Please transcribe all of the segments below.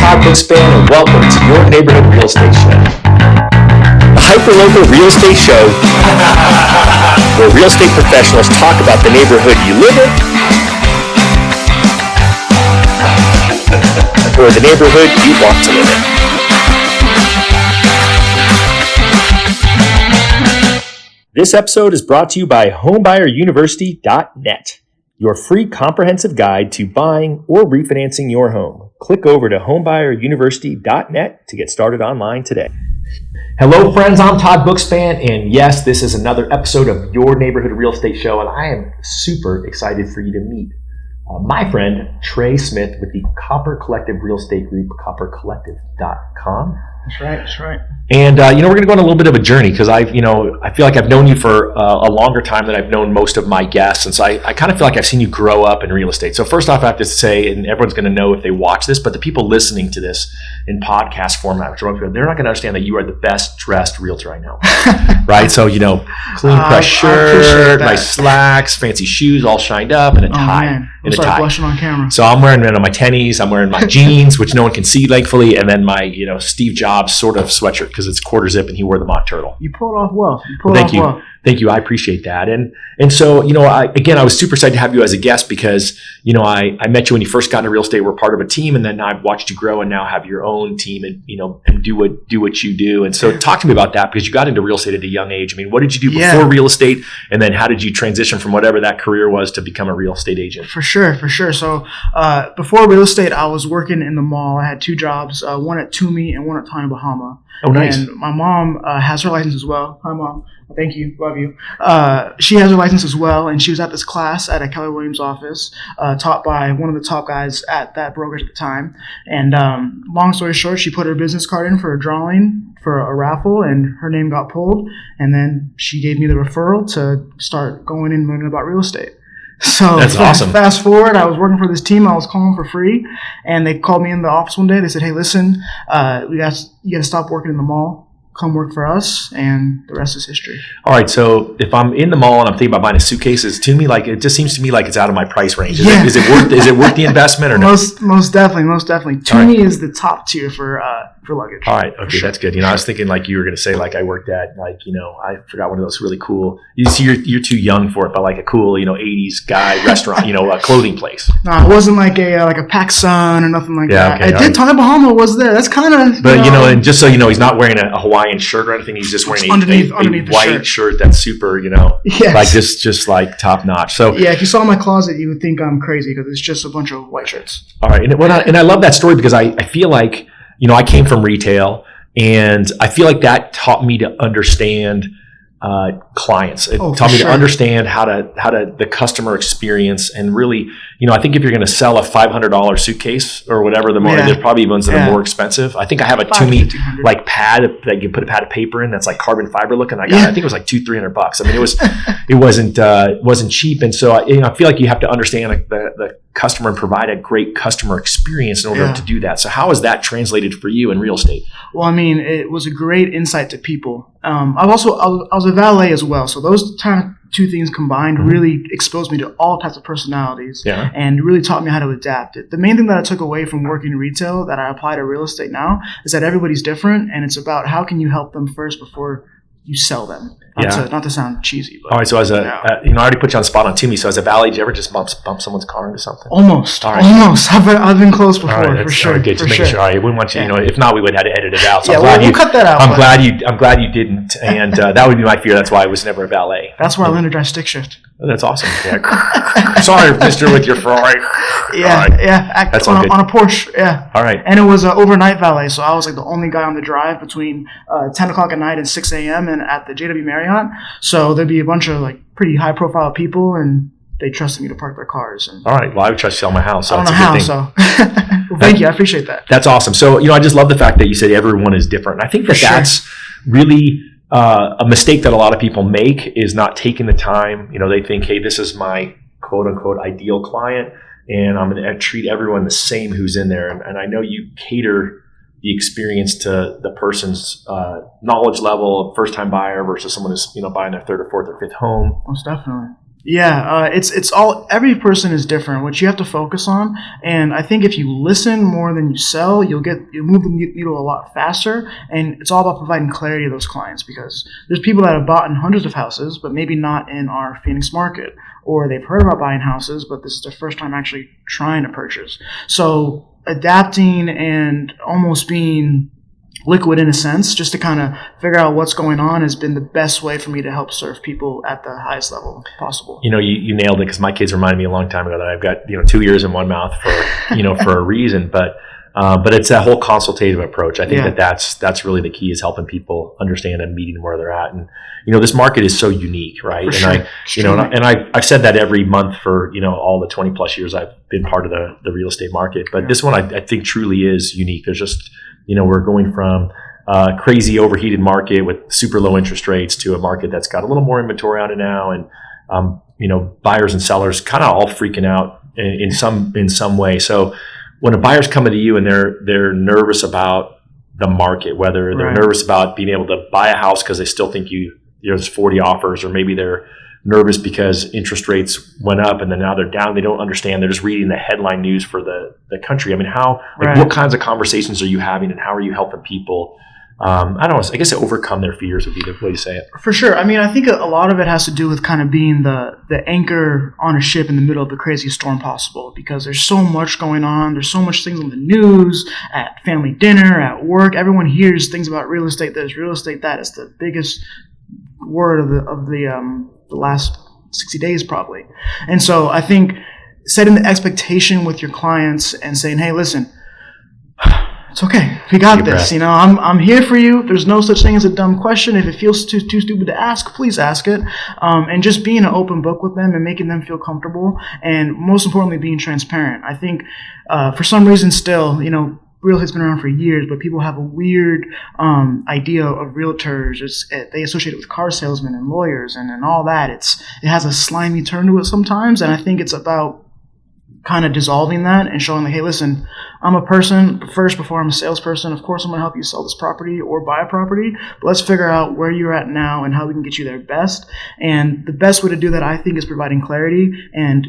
Todd Bookspan, and welcome to your neighborhood real estate show. The hyper-local real estate show where real estate professionals talk about the neighborhood you live in or the neighborhood you want to live in. This episode is brought to you by homebuyeruniversity.net, your free comprehensive guide to buying or refinancing your home. Click over to homebuyeruniversity.net to get started online today. Hello, friends. I'm Todd Bookspan, and yes, this is another episode of your neighborhood real estate show, and I am super excited for you to meet my friend Tre Smith with the Copper Collective Real Estate Group, coppercollective.com. That's right. And, we're going to go on a little bit of a journey because I feel like I've known you for a longer time than I've known most of my guests. And so I kind of feel like I've seen you grow up in real estate. So first off, I have to say, and everyone's going to know if they watch this, but the people listening to this in podcast format, they're not going to understand that you are the best dressed realtor I know. Right? So, clean press shirt, nice slacks, fancy shoes, all shined up, and a tie. Man. I'm sorry, blushing on camera. So I'm wearing my tennies, I'm wearing my jeans, which no one can see, thankfully, and then my, Steve Jobs sort of sweatshirt because it's quarter zip and he wore the mock turtle. You pulled off well. Thank you. I appreciate that. And so, I was super excited to have you as a guest because, I met you when you first got into real estate. We're part of a team, and then I've watched you grow and now have your own team and, and do what you do. And so talk to me about that because you got into real estate at a young age. I mean, what did you do before real estate? And then how did you transition from whatever that career was to become a real estate agent? For sure. So before real estate, I was working in the mall. I had two jobs, one at Toomey and one at Tommy Bahama. Oh, nice. And my mom has her license as well. Hi, Mom. Thank you. Love you. She has her license as well, and she was at this class at a Keller Williams office taught by one of the top guys at that brokerage at the time. And long story short, she put her business card in for a drawing for a raffle, and her name got pulled. And then she gave me the referral to start going and learning about real estate. So that's awesome. Fast forward, I was working for this team. I was calling for free, and they called me in the office one day. They said, "Hey, listen, you got to stop working in the mall. Come work for us," and the rest is history. All right, so if I'm in the mall and I'm thinking about buying a suitcase, it just seems to me like it's out of my price range. Is it worth the investment or no? Most definitely. Toomey is the top tier for luggage. All right, okay, that's good. I was thinking like you were going to say like I worked at I forgot one of those really cool. You see, you're too young for it, but like a cool 80s guy restaurant, a clothing place. No, it wasn't like a PacSun or nothing like that. Okay, I did. Tommy Bahama was there. That's kind of. But and just so he's not wearing a Hawaiian shirt or anything. He's just wearing a white shirt that's super, yes. like just like top notch. So yeah, if you saw my closet, you would think I'm crazy because it's just a bunch of white shirts. All right, and I love that story because I feel like I came from retail, and I feel like that taught me to understand clients. It taught me to understand how to the customer experience, and really, I think if you're going to sell a $500 suitcase or whatever, there's probably ones that are more expensive. I think I have a Toomey like pad that you put a pad of paper in that's like carbon fiber looking. I think it was like $200-300. I mean, it wasn't cheap, and so I feel like you have to understand the customer and provide a great customer experience in order to do that. So how is that translated for you in real estate? Well, I mean, it was a great insight to people. I was a valet as well. So those two things combined really exposed me to all types of personalities and really taught me how to adapt it. The main thing that I took away from working in retail that I apply to real estate now is that everybody's different, and it's about how can you help them first before you sell them. Not to sound cheesy. But, all right, so as I already put you on the spot on Toomey. So as a valet, did you ever just bump someone's car into something? Almost. All right. Almost. I've been close before, for sure. All right, good. Just making sure. All right, we wouldn't want you. If not, we would have had to edit it out. So we'll cut that out. I'm glad you didn't, and that would be my fear. That's why I was never a valet. That's why I learned to drive stick shift. Oh, that's awesome. Yeah. Sorry, mister, with your Ferrari. That's on a Porsche. Yeah. All right. And it was an overnight valet, so I was like the only guy on the drive between 10 o'clock at night and 6 a.m. and at the JW Marriott. So there'd be a bunch of like pretty high profile people, and they trusted me to park their cars. And all right. Well, I would trust you to sell my house. So I don't know how. So well, thank you. I appreciate that. That's awesome. So I just love the fact that you said everyone is different. I think that's really a mistake that a lot of people make is not taking the time. They think, hey, this is my quote unquote ideal client, and I'm going to treat everyone the same who's in there. And I know you cater the experience to the person's knowledge level, first time buyer versus someone who's buying their third or fourth or fifth home. Most definitely. Yeah, it's all, every person is different. What you have to focus on, and I think if you listen more than you sell, you'll move the needle a lot faster. And it's all about providing clarity to those clients, because there's people that have bought in hundreds of houses, but maybe not in our Phoenix market, or they've heard about buying houses, but this is their first time actually trying to purchase. So adapting and almost being liquid in a sense, just to kind of figure out what's going on, has been the best way for me to help serve people at the highest level possible. You nailed it, because my kids reminded me a long time ago that I've got 2 ears in one mouth for for a reason. But it's that whole consultative approach. I think that's really the key, is helping people understand and meeting where they're at. And this market is so unique, right? For and sure. I've said that every month for all the 20 plus years I've been part of the real estate market. But this one I think truly is unique. There's just we're going from a crazy overheated market with super low interest rates to a market that's got a little more inventory on it now, and buyers and sellers kind of all freaking out in some way. So when a buyer's coming to you and they're nervous about the market, whether they're nervous about being able to buy a house because they still think there's 40 offers, or maybe they're nervous because interest rates went up and then now they're down. They don't understand. They're just reading the headline news for the country. I mean, what kinds of conversations are you having, and how are you helping people? I don't know. I guess to overcome their fears would be the way to say it. For sure. I mean, I think a lot of it has to do with kind of being the anchor on a ship in the middle of the craziest storm possible, because there's so much going on. There's so much things on the news, at family dinner, at work. Everyone hears things about real estate. There's real estate. That is the biggest word of the last 60 days probably. And so I think setting the expectation with your clients and saying, hey, listen, it's okay. We got this. I'm here for you. There's no such thing as a dumb question. If it feels too stupid to ask, please ask it. And just being an open book with them and making them feel comfortable, and most importantly, being transparent. I think for some reason still, real estate's been around for years, but people have a weird idea of realtors. They associate it with car salesmen and lawyers and all that. It has a slimy turn to it sometimes, and I think it's about kind of dissolving that and showing like, hey, listen, I'm a person first before I'm a salesperson. Of course, I'm going to help you sell this property or buy a property, but let's figure out where you're at now and how we can get you there best. And the best way to do that, I think, is providing clarity and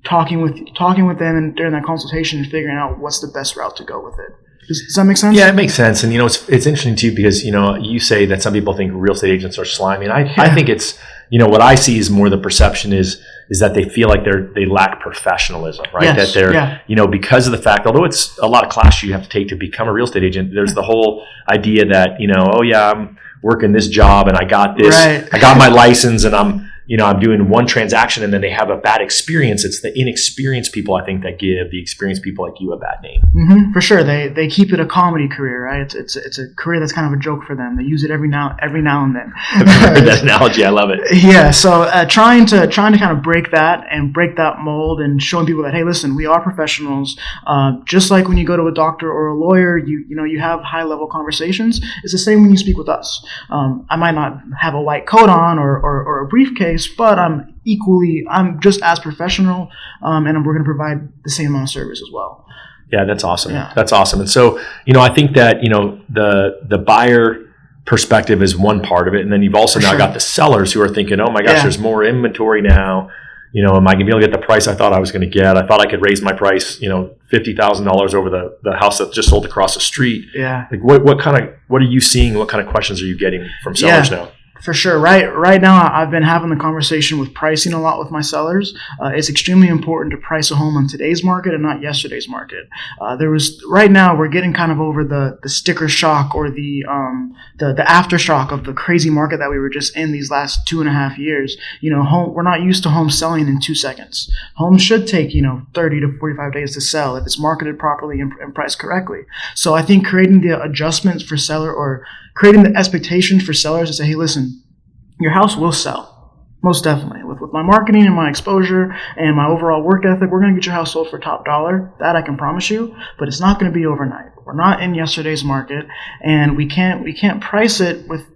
talking with them, and during that consultation, and figuring out what's the best route to go with it. Does that make sense? Yeah, it makes sense. And it's interesting too, because you say that some people think real estate agents are slimy, and I think it's what I see is more the perception is that they feel like they lack professionalism, right? Yes. That they're because of the fact, although it's a lot of classes you have to take to become a real estate agent, there's the whole idea that I'm working this job and I got this, right. I got my license and I'm doing one transaction, and then they have a bad experience. It's the inexperienced people, I think, that give the experienced people like you a bad name. Mm-hmm, for sure. They keep it a comedy career, right? It's a career that's kind of a joke for them. They use it every now and then. I've heard that analogy. I love it. Yeah. So trying to kind of break that mold, and showing people that, hey, listen, we are professionals. Just like when you go to a doctor or a lawyer, you have high level conversations. It's the same when you speak with us. I might not have a white coat on or a briefcase, but I'm just as professional, and we're going to provide the same amount of service as well. Yeah, that's awesome. Yeah. That's awesome. And so, I think that, the buyer perspective is one part of it. And then you've also got the sellers who are thinking, oh my gosh, there's more inventory now. Am I going to be able to get the price I thought I was going to get? I thought I could raise my price, $50,000 over the house that just sold across the street. Yeah. Like what are you seeing? What kind of questions are you getting from sellers now? For sure. Right now, I've been having the conversation with pricing a lot with my sellers. It's extremely important to price a home on today's market and not yesterday's market. Right now, we're getting kind of over the sticker shock or the aftershock of the crazy market that we were just in these last 2.5 years. We're not used to homes selling in 2 seconds. Homes should take 30 to 45 days to sell if it's marketed properly and priced correctly. So I think creating the adjustments for seller, or creating the expectations for sellers to say, hey, listen, your house will sell. Most definitely. With my marketing and my exposure and my overall work ethic, we're going to get your house sold for top dollar. That I can promise you, but it's not going to be overnight. We're not in yesterday's market, and we can't price it with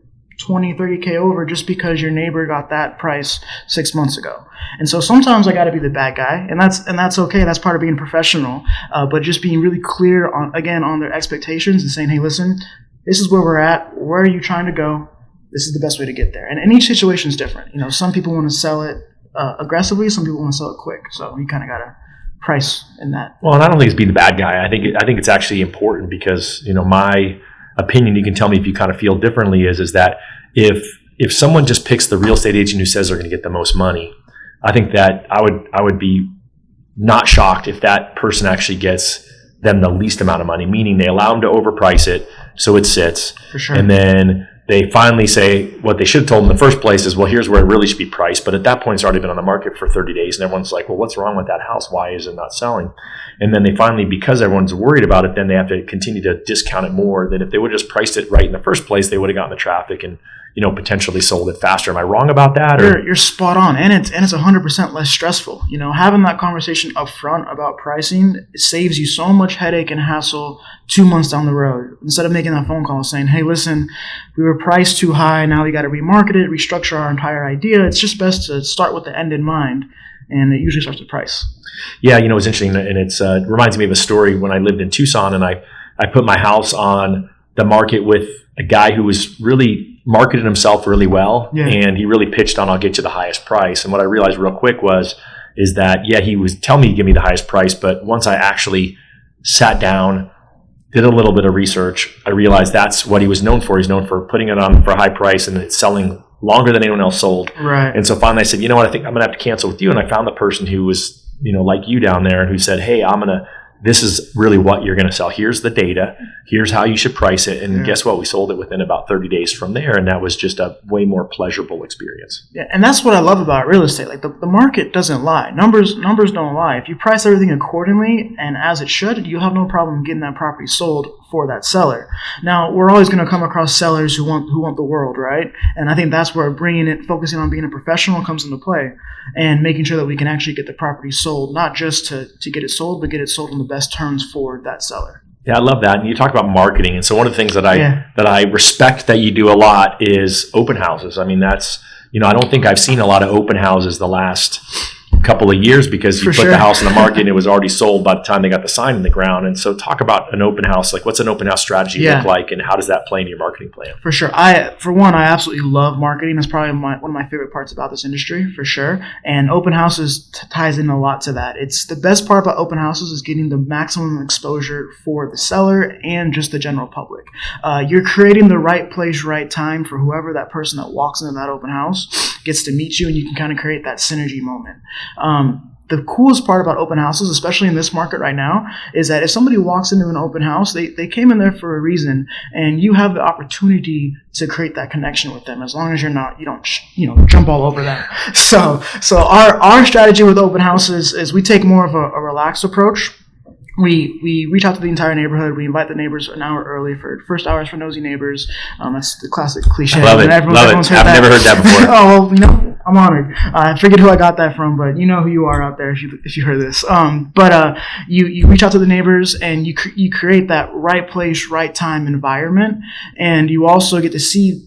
20, 30K over just because your neighbor got that price 6 months ago. And so sometimes I got to be the bad guy, and that's okay. That's part of being professional. But just being really clear on their expectations and saying, hey, listen, this is where we're at. Where are you trying to go? This is the best way to get there. And each situation is different. Some people want to sell it aggressively. Some people want to sell it quick. So you kind of got to price in that. Well, and I don't think it's being the bad guy. I think it's actually important because, my opinion, you can tell me if you kind of feel differently, is that if someone just picks the real estate agent who says they're going to get the most money, I think that I would be not shocked if that person actually gets them the least amount of money, meaning they allow them to overprice it so it sits. For sure. And then they finally say what they should have told them in the first place is, well, here's where it really should be priced. But at that point, it's already been on the market for 30 days. And everyone's like, well, what's wrong with that house? Why is it not selling? And then they finally, because everyone's worried about it, then they have to continue to discount it more than if they would have just priced it right in the first place, they would have gotten the traffic and, potentially sold it faster. Am I wrong about that? You're spot on. And it's 100% less stressful. Having that conversation up front about pricing, it saves you so much headache and hassle 2 months down the road. Instead of making that phone call saying, hey, listen, we were priced too high. Now we got to remarket it, restructure our entire idea. It's just best to start with the end in mind. And it usually starts with price. Yeah, it's interesting. And it reminds me of a story when I lived in Tucson and I put my house on the market with a guy who was really marketed himself really well. Yeah. And he really pitched on, I'll get you the highest price. And what I realized real quick is that, he was telling me to give me the highest price. But once I actually sat down, did a little bit of research, I realized that's what he was known for. He's known for putting it on for a high price and it's selling longer than anyone else sold. Right. And so finally I said, you know what, I think I'm going to have to cancel with you. And I found the person who was, like you down there and who said, hey, this is really what you're going to sell. Here's the data. Here's how you should price it. And guess what? We sold it within about 30 days from there. And that was just a way more pleasurable experience. Yeah. And that's what I love about real estate. Like the market doesn't lie. Numbers don't lie. If you price everything accordingly and as it should, you'll have no problem getting that property sold for that seller. Now, we're always going to come across sellers who want the world, right? And I think that's where focusing on being a professional comes into play and making sure that we can actually get the property sold, not just to get it sold, but get it sold on the best terms for that seller. Yeah, I love that. And you talk about marketing. And so one of the things that I respect that you do a lot is open houses. I mean, that's, I don't think I've seen a lot of open houses the last couple of years because you put the house in the market and it was already sold by the time they got the sign in the ground. And so talk about an open house. Like what's an open house strategy look like and how does that play into your marketing plan? For sure. I absolutely love marketing. That's probably one of my favorite parts about this industry for sure. And open houses ties in a lot to that. It's the best part about open houses is getting the maximum exposure for the seller and just the general public. You're creating the right place, right time for whoever that person that walks into that open house gets to meet you and you can kind of create that synergy moment. The coolest part about open houses, especially in this market right now, is that if somebody walks into an open house, they came in there for a reason, and you have the opportunity to create that connection with them as long as you don't jump all over them. So our strategy with open houses is we take more of a relaxed approach. We reach out to the entire neighborhood. We invite the neighbors an hour early for first hours for nosy neighbors. That's the classic cliche. Love it. Everyone's heard that. Never heard that before. Oh, well, I'm honored. I forget who I got that from, but you know who you are out there if you heard this. You reach out to the neighbors and you create that right place, right time environment, and you also get to see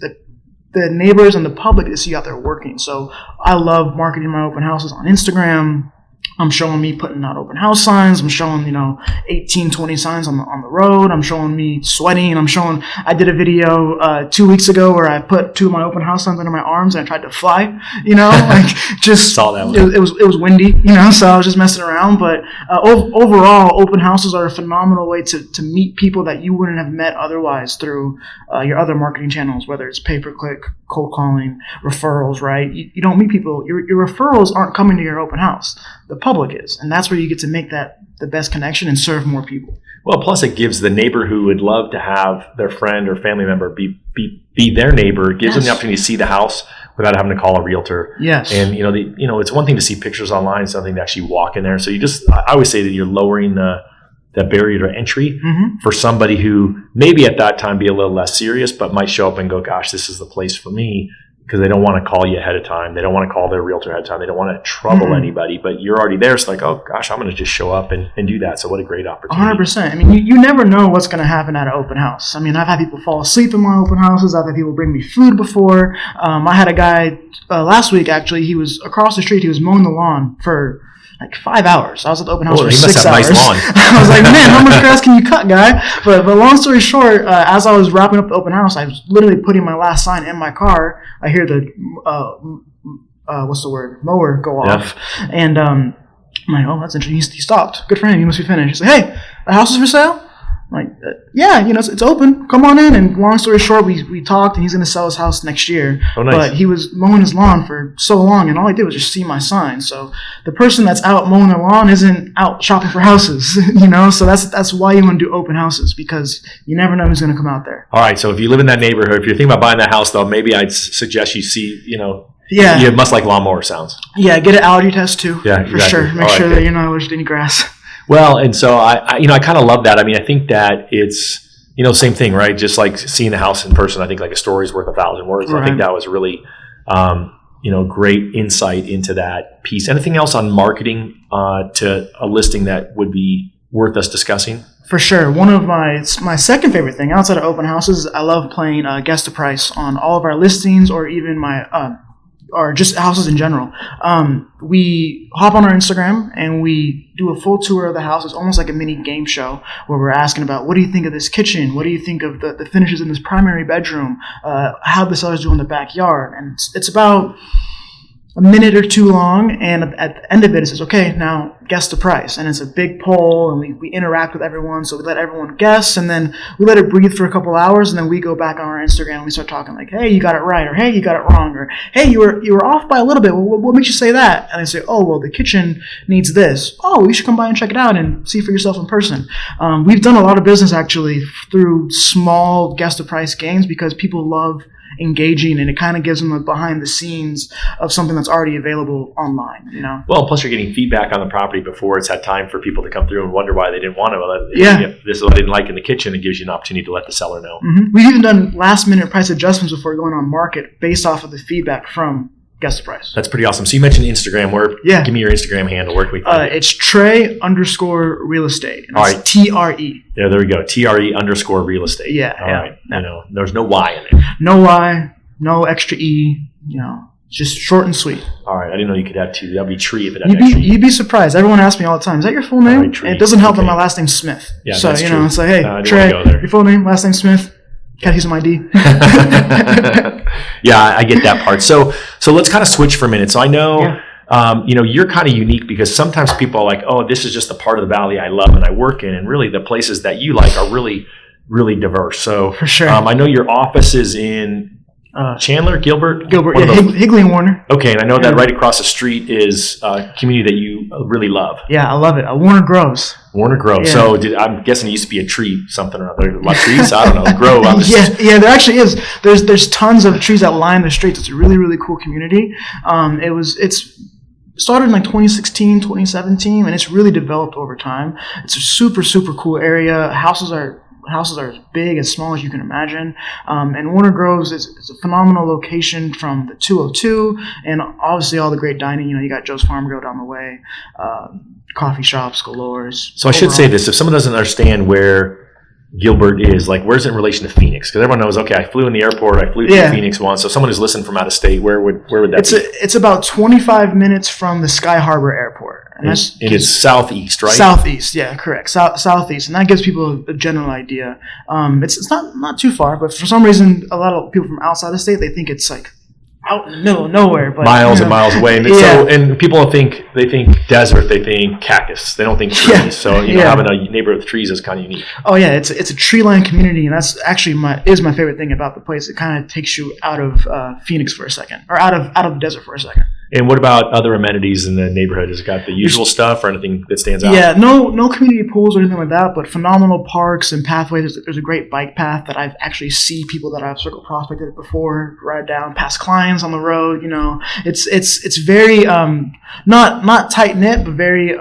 the neighbors and the public to see out there working. So I love marketing my open houses on Instagram. I'm showing me putting out open house signs. I'm showing, 18, 20 signs on the road. I'm showing me sweating. I did a video 2 weeks ago where I put 2 of my open house signs under my arms and I tried to fly, just saw that one. It was windy, so I was just messing around. But overall, open houses are a phenomenal way to meet people that you wouldn't have met otherwise through your other marketing channels, whether it's pay-per-click, cold calling, referrals, right? You don't meet people. Your referrals aren't coming to your open house. The public is, and that's where you get to make that the best connection and serve more people. Well, plus it gives the neighbor who would love to have their friend or family member be their neighbor. It gives them the opportunity to see the house without having to call a realtor. Yes. And it's one thing to see pictures online, something to actually walk in there. So I always say that you're lowering the barrier to entry for somebody who maybe at that time be a little less serious, but might show up and go, gosh, this is the place for me. Because they don't want to call you ahead of time. They don't want to call their realtor ahead of time. They don't want to trouble anybody. But you're already there. It's like, oh, gosh, I'm going to just show up and do that. So what a great opportunity. 100%. I mean, you never know what's going to happen at an open house. I mean, I've had people fall asleep in my open houses. I've had people bring me food before. I had a guy last week, actually. He was across the street. He was mowing the lawn for like 5 hours. I was at the open house for 6 hours. Nice lawn. I was like, man, how much grass can you cut, guy? But long story short, as I was wrapping up the open house, I was literally putting my last sign in my car. I hear the mower go off. And I'm like, oh, that's interesting. He stopped. Good for him. He must be finished. He's like, hey, the house is for sale? I'm like, yeah, it's open. Come on in. And long story short, we talked, and he's going to sell his house next year. Oh, nice. But he was mowing his lawn for so long, and all I did was just see my sign. So the person that's out mowing their lawn isn't out shopping for houses, So that's why you want to do open houses, because you never know who's going to come out there. All right. So if you live in that neighborhood, if you're thinking about buying that house, though, maybe I'd suggest you see, Yeah. You must like lawnmower sounds. Yeah, get an allergy test too. Yeah, for sure. Make sure that you're not allergic to any grass. Well, and so I kind of love that. I mean, I think that it's, same thing, right? Just like seeing the house in person, I think like a story's worth 1,000 words. Right. I think that was really, great insight into that piece. Anything else on marketing to a listing that would be worth us discussing? For sure. One of my second favorite thing outside of open houses, I love playing guess the price on all of our listings, or even or just houses in general. We hop on our Instagram and we do a full tour of the house. It's almost like a mini game show where we're asking about, what do you think of this kitchen? What do you think of the finishes in this primary bedroom? How the sellers do in the backyard? And it's about a minute or two long, and at the end of it, it says, okay, now guess the price. And it's a big poll, and we interact with everyone, so we let everyone guess, and then we let it breathe for a couple hours, and then we go back on our Instagram and we start talking like, hey, you got it right, or hey, you got it wrong, or hey, you were off by a little bit. Well, what makes you say that? And they say, oh, well, the kitchen needs this. Oh, you should come by and check it out and see for yourself in person. We've done a lot of business actually through small guess the price games, because people love engaging, and it kind of gives them a behind the scenes of something that's already available online, Well, plus you're getting feedback on the property before it's had time for people to come through and wonder why they didn't want to. If this is what they didn't like in the kitchen, it gives you an opportunity to let the seller know. Mm-hmm. We've even done last minute price adjustments before going on market based off of the feedback from guess the price. That's pretty awesome. So you mentioned Instagram. Give me your Instagram handle. Where can we find it? It's Tre_real estate. All right. TRE. Yeah, there we go. TRE_real estate. Yeah. All right. There's no Y in it. No Y, no extra E, just short and sweet. All right. I didn't know you could have two. That'd be Tree if it had extra E. You'd be surprised. Everyone asks me all the time, is that your full name? Right, and it doesn't help that my last name's Smith. Yeah, so, that's true. it's like, hey, Trey, your full name, last name Smith. Gotta use some ID. Yeah, I get that part. So let's kind of switch for a minute. So I know, you're kind of unique, because sometimes people are like, oh, this is just the part of the valley I love and I work in. And really the places that you like are really, really diverse. So for sure. I know your office is in Chandler, Gilbert, Higley and Warner. Okay, and I know that right across the street is a community that you really love. Yeah, I love it. Warner Groves. Warner Grove. Yeah. So I'm guessing it used to be a tree, something or other. A lot of trees? I don't know. Grove. Yeah, there actually is. There's tons of trees that line the streets. It's a really, really cool community. It's started in like 2016, 2017, and it's really developed over time. It's a super, super cool area. Houses are as big, as small as you can imagine. And Warner Groves is a phenomenal location from the 202, and obviously all the great dining. You got Joe's Farm Grill down the way, coffee shops galore. So I should say this: if someone doesn't understand where Gilbert is, like, where's it in relation to Phoenix? Because everyone knows, okay, I flew in the airport, I flew to Phoenix once. So someone who's listening from out of state, where would that be? It's about 25 minutes from the Sky Harbor Airport. And it's southeast, right? Southeast, yeah, correct. Southeast, and that gives people a general idea. It's not too far, but for some reason, a lot of people from outside the state, they think it's like out in the middle of nowhere, but miles and miles away. And and people think desert, they think cactus, they don't think trees. Yeah. So having a neighborhood with trees is kind of unique. Oh yeah, it's a tree lined community, and that's actually my favorite thing about the place. It kind of takes you out of Phoenix for a second, or out of the desert for a second. And what about other amenities in the neighborhood? Has it got the usual stuff or anything that stands out? Yeah, no community pools or anything like that, but phenomenal parks and pathways. There's a great bike path that I've actually see people that I've circle prospected before ride down past clients on the road. It's very not tight knit, but very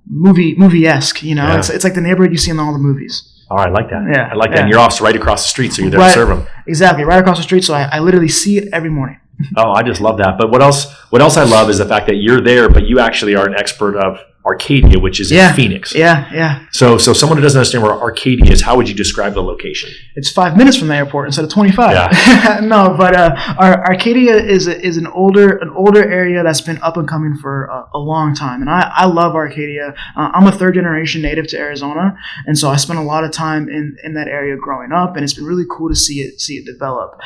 movie-esque. It's like the neighborhood you see in all the movies. Oh, I like that. Yeah, I like that. And your office right across the street, so you're there to serve them. Exactly, right across the street. So I literally see it every morning. Oh, I just love that. But what else I love is the fact that you're there, but you actually are an expert of Arcadia, which is in Phoenix. Yeah. So someone who doesn't understand where Arcadia is, how would you describe the location? It's 5 minutes from the airport instead of 25. Yeah. No, but Arcadia is an older area that's been up and coming for a long time, and I love Arcadia. I'm a third generation native to Arizona, and so I spent a lot of time in that area growing up, and it's been really cool to see it develop.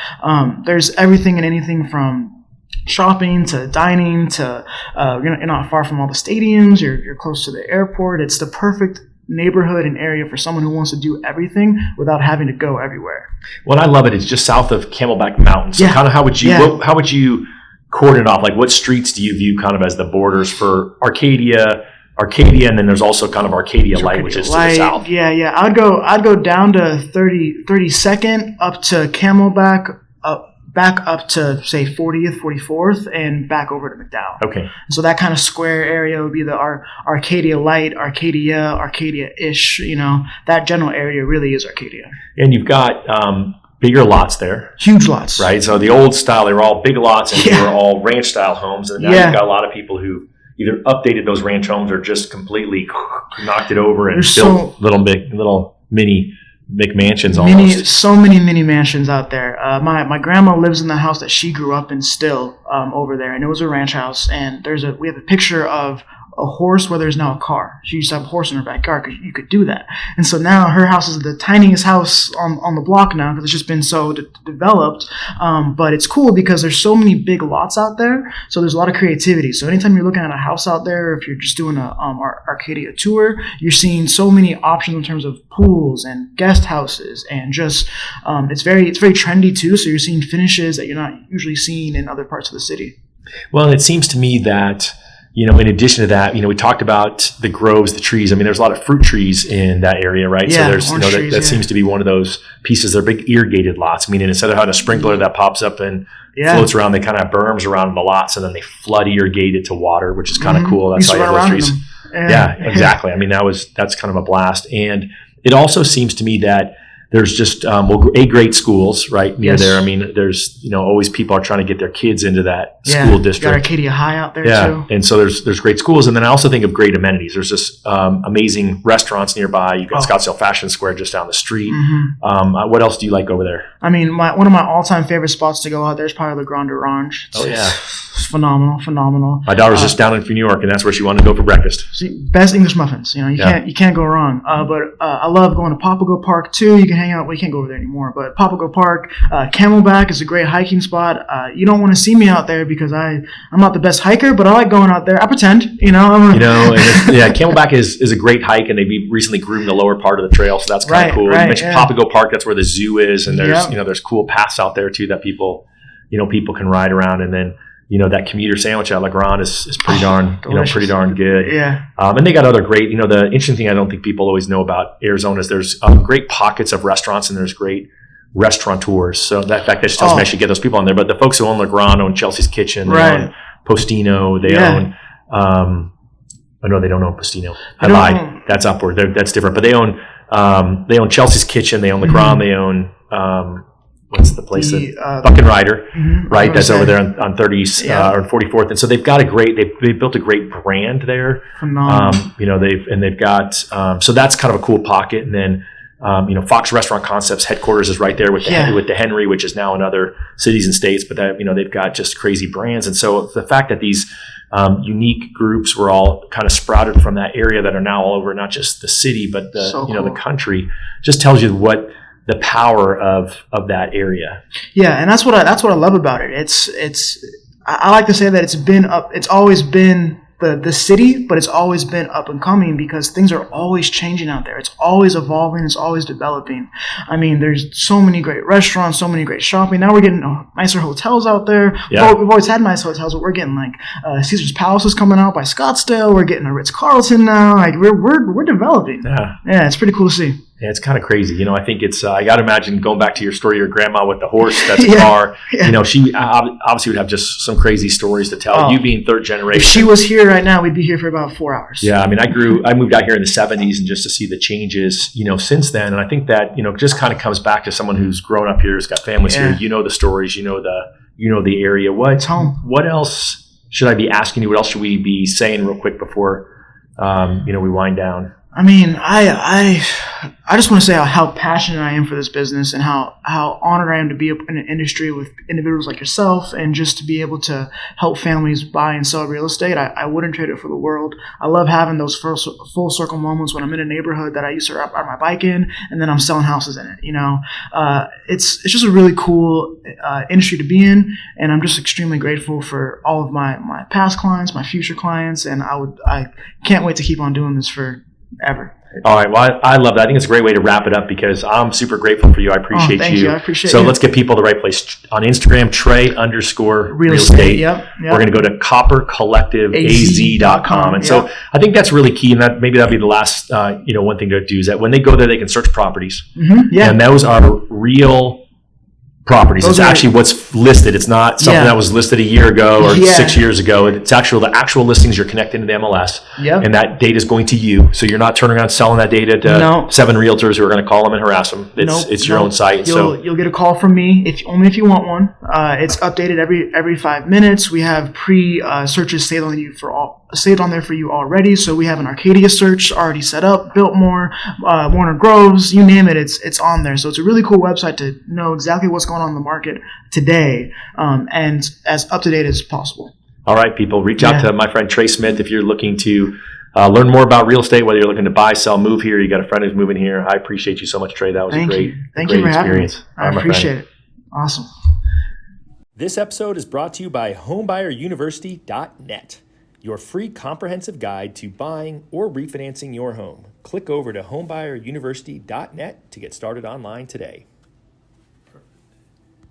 There's everything and anything from shopping to dining to you're not far from all the stadiums. You're close to the airport. It's the perfect neighborhood and area for someone who wants to do everything without having to go everywhere. Well, I love it. It's just south of Camelback Mountain. So kind of how would you cordon off? Like, what streets do you view kind of as the borders for Arcadia, and then there's also kind of Arcadia Light, which is to the south. Yeah. I'd go down to 32nd up to Camelback, back up to say 40th, 44th, and back over to McDowell. Okay. So that kind of square area would be the Arcadia Light, Arcadia-ish. That general area really is Arcadia. And you've got bigger lots there. Huge lots. Right. So the old style, they were all big lots and they were all ranch style homes. And now you've got a lot of people who either updated those ranch homes or just completely knocked it over and built little mini McMansions almost. So many mini mansions out there. My grandma lives in the house that she grew up in still over there, and it was a ranch house. And we have a picture of a horse where there's now a car. She used to have a horse in her backyard because you could do that. And so now her house is the tiniest house on the block now because it's just been so developed. But it's cool because there's so many big lots out there. So there's a lot of creativity. So anytime you're looking at a house out there, if you're just doing a Arcadia tour, you're seeing so many options in terms of pools and guest houses and just it's very trendy too. So you're seeing finishes that you're not usually seeing in other parts of the city. Well, and it seems to me that in addition to that, we talked about the groves, the trees. I mean, there's a lot of fruit trees in that area, right? Yeah, so there's that seems to be one of those pieces. They're big irrigated lots, meaning instead of having a sprinkler that pops up and floats around, they kind of have berms around the lots, and then they flood irrigated to water, which is kind of cool. That's how you have those trees. Yeah, exactly. I mean, that's kind of a blast. And it also seems to me that there's just A-grade schools right near there. I mean, there's always people are trying to get their kids into that school district. Got Arcadia High out there too. And so there's great schools, and then I also think of great amenities. There's just amazing restaurants nearby. You've got Scottsdale Fashion Square just down the street. What else do you like over there? I mean, one of my all-time favorite spots to go out there is probably Le Grand Orange. It's phenomenal. My daughter's just down in New York, and that's where she wanted to go for breakfast. Best English muffins. You can't go wrong. But I love going to Papago Park too. You can hang out. We can't go over there anymore, but Papago Park, Camelback is a great hiking spot. You don't want to see me out there because I'm not the best hiker, but I like going out there. I pretend, Camelback is a great hike, and they recently groomed the lower part of the trail, so that's kind of cool. You mentioned Papago Park, that's where the zoo is, and there's cool paths out there too that people can ride around, and then that commuter sandwich at Le Grand is pretty darn good. Yeah. And they got other great, the interesting thing I don't think people always know about Arizona is there's great pockets of restaurants and there's great restaurateurs. So that fact that just tells me I should get those people on there. But the folks who own Le Grand own Chelsea's Kitchen, they own Postino, they own, no, they don't own Postino. I lied. That's upward. That's different. But they own Chelsea's Kitchen, they own Le Grand, they own, what's the place Buck and Ryder, right? That's over there on 30th or 44th, and so they've got they've built a great brand there. Phenomenal. They've got so that's kind of a cool pocket, and then Fox Restaurant Concepts headquarters is right there with the Henry, which is now in other cities and states, but that they've got just crazy brands, and so the fact that these unique groups were all kind of sprouted from that area that are now all over not just the city but the country just tells you what the power of that area. Yeah, and that's what I love about it. I like to say that it's always been the city, but it's always been up and coming because things are always changing out there. It's always evolving. It's always developing. I mean, there's so many great restaurants, so many great shopping. Now we're getting nicer hotels out there. Yeah. We've always had nice hotels, but we're getting like Caesar's Palace is coming out by Scottsdale. We're getting a Ritz-Carlton now. Like we're developing. Yeah, it's pretty cool to see. Yeah, it's kind of crazy. I think it's, I got to imagine going back to your story, your grandma with the horse, that's a car. Yeah. She obviously would have just some crazy stories to tell. You being third generation. If she was here right now, we'd be here for about 4 hours. Yeah, I mean, I moved out here in the 70s and just to see the changes, since then. And I think that, just kind of comes back to someone who's grown up here, who's got families here. The stories, the area. It's home. What else should I be asking you? What else should we be saying real quick before, we wind down? I mean, I just want to say how passionate I am for this business and how honored I am to be in an industry with individuals like yourself and just to be able to help families buy and sell real estate. I wouldn't trade it for the world. I love having those first full circle moments when I'm in a neighborhood that I used to ride my bike in, and then I'm selling houses in it. It's just a really cool industry to be in, and I'm just extremely grateful for all of my past clients, my future clients, and I can't wait to keep on doing this for ever. All right. Well, I love that. I think it's a great way to wrap it up because I'm super grateful for you. I appreciate thank you. I appreciate so you. let's get people the right place. On Instagram, Tre_real estate. Yep. We're going to go to coppercollectiveaz.com. And so I think that's really key. And that maybe that'll be the last, one thing to do is that when they go there, they can search properties. Mm-hmm. Yeah. And those are real properties. It's actually what's listed. It's not something that was listed a year ago or 6 years ago. It's the actual listings. You're connected to the MLS, and that data is going to you. So you're not turning around selling that data to 7 realtors who are going to call them and harass them. It's your own site. You'll get a call from me only if you want one. It's updated every 5 minutes. We have searches saved on there for you already. So we have an Arcadia search already set up, Biltmore, Warner Groves, you name it. It's on there. So it's a really cool website to know exactly what's going on in the market today, and as up to date as possible. All right, people, reach out to my friend Tre Smith if you're looking to learn more about real estate, whether you're looking to buy, sell, move here. You got a friend who's moving here. I appreciate you so much, Tre. That was a great experience. I appreciate it. Awesome. This episode is brought to you by homebuyeruniversity.net, your free comprehensive guide to buying or refinancing your home. Click over to homebuyeruniversity.net to get started online today.